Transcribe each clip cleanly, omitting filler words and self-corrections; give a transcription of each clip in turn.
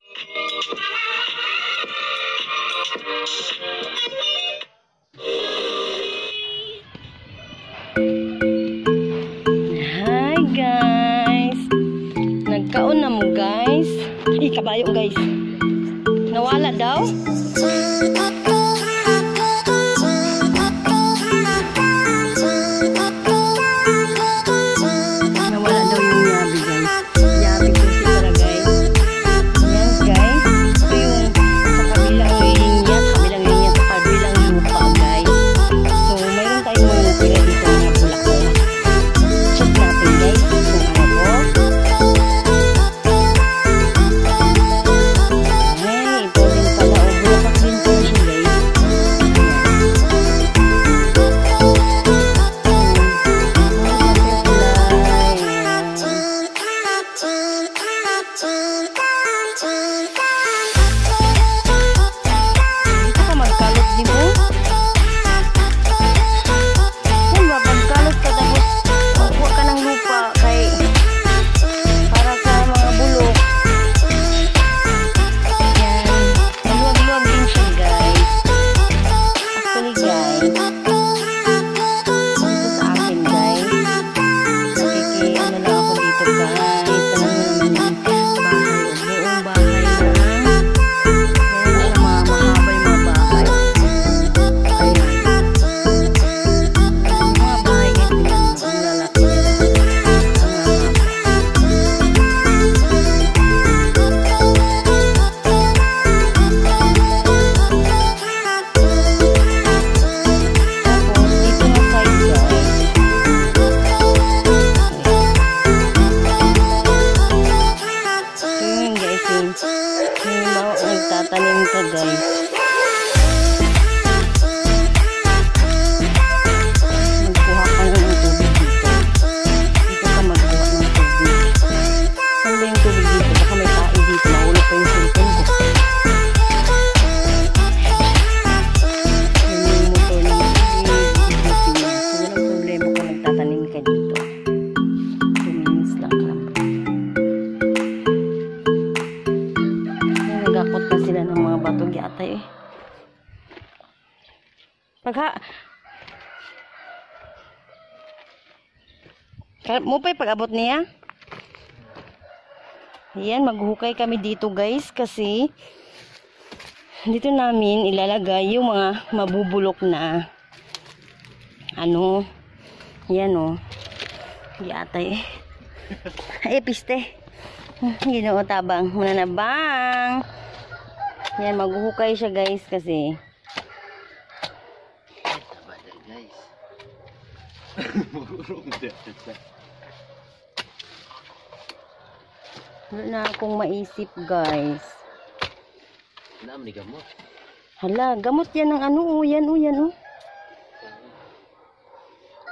Hi guys. Nagkaon na mo guys. Ay, kabayo guys. Nawala daw. Nawala daw yung yabi guys. Yabi ko siya para guys. Yan guys. Ito yung sa kabilang linya. Kabilang linya sa kabilang lupa guys. So mayroon tayong mga tira dito na bulaklak. Check natin guys. Kung ano po. Nagtatanim ka guys. Magkuha ka ng tubig dito. Dito ka magkuha ng tubig. Saan ba yung tubig dito? Baka may tae dito. Mahulog pa yung cellphone ko. Yung motor na walang problema kung nagtatanim ka dito. 2 minutes lang lang. Nagakot na sila ng mga batog yata eh. Mo pa pag-abot niya. Ayan, maghukay kami dito guys kasi dito namin ilalagay yung mga mabubulok na ano. Yan o. Yata eh. Ay, piste. Ginoo tabang. Mananabang. Yan, maghuhukay siya guys kasi. Wala na akong maisip guys. Gamot. Hala, gamot yan ng ano. Yan o.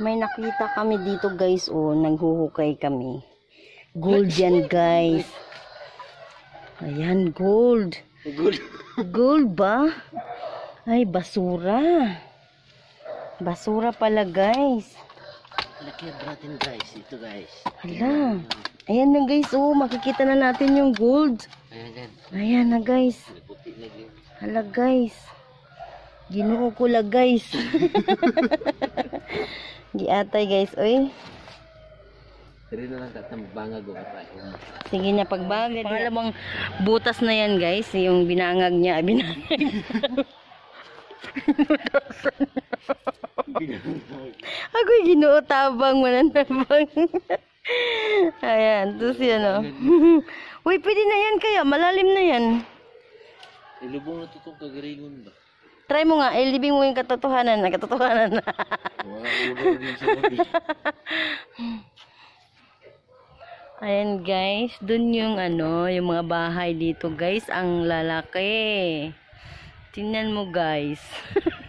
May nakita kami dito guys o. Naghuhukay kami. Gold yan guys. Ayan, gold. Gold ba? Ay, basura. Basura pala guys. Laki natin guys. Ito guys. Hala. Ayan na guys, oh. Makikita na natin yung gold. Ayan na guys. Hala guys. Ginoo ko la guys. Giatay guys, oy. Sige na lang bangag o kapay. Sige na pagbangag. Pangalawang butas na yan guys. Yung binangag niya. Ako'y ginoo tabang mananabang. Ayan. Tapos yan o. Uy, pwede na yan kaya. Malalim na yan. Ilubong na tutong kagaringon ba? Try mo nga. Ilibing mo yung katotohanan na. Katotohanan na. Ayan guys, dun yung ano, yung mga bahay dito guys, ang lalaki. Tingnan mo guys.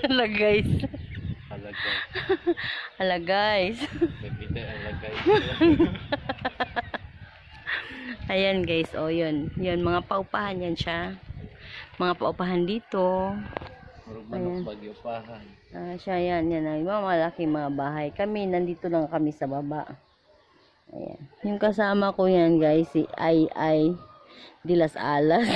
Hala guys. Hala guys. Ayan guys, oh yun. Yun, mga paupahan yan siya. Mga paupahan dito. Ayan. Siya yan, yan. Yung mga malaki mga bahay. Kami, nandito lang kami sa baba. Ayan. Yung kasama ko yan guys, si Ai Ai. Di Las Alas.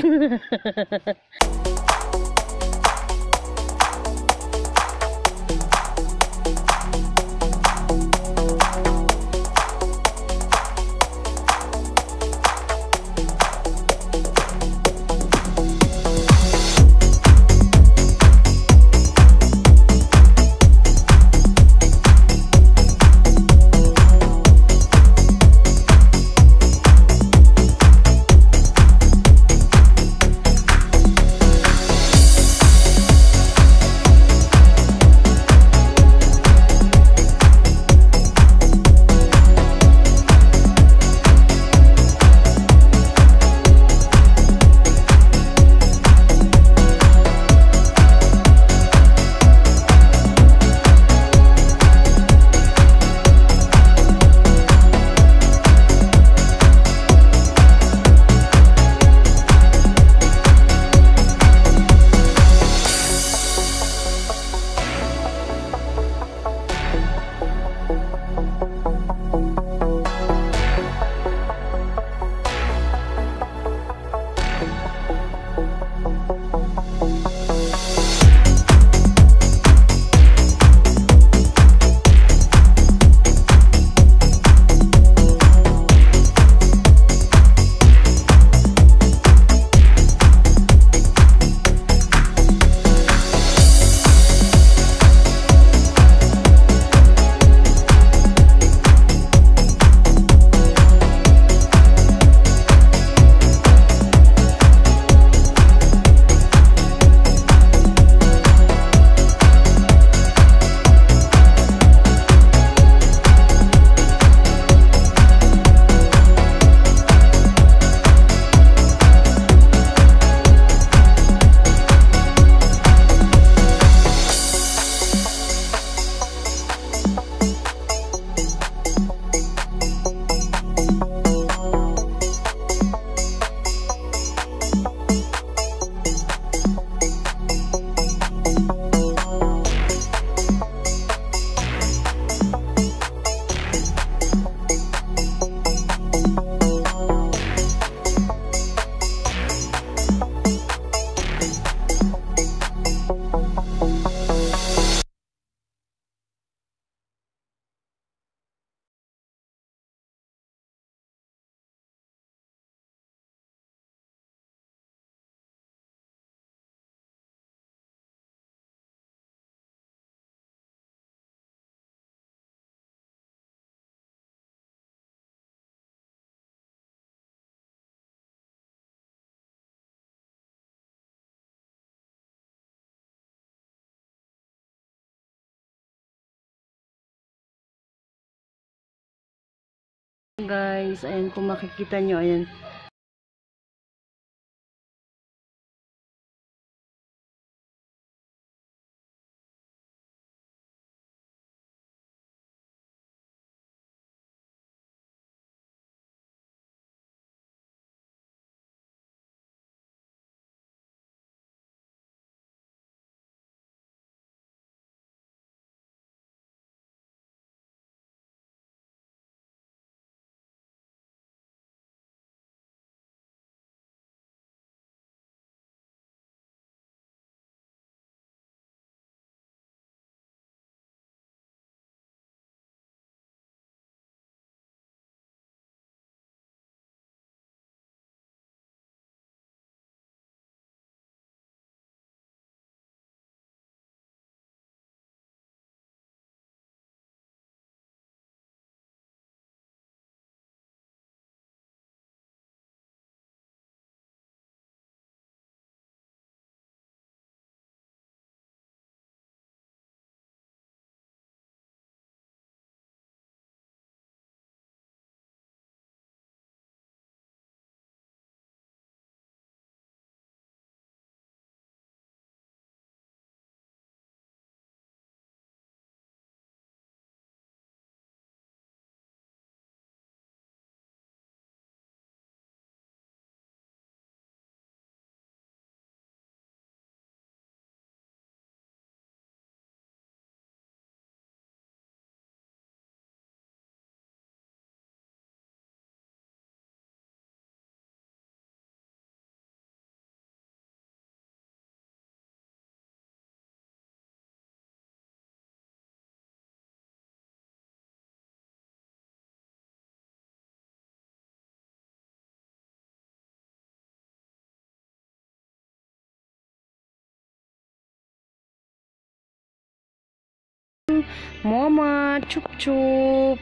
Guys, ayan kung makikita nyo, ayan. Mama, chup chup.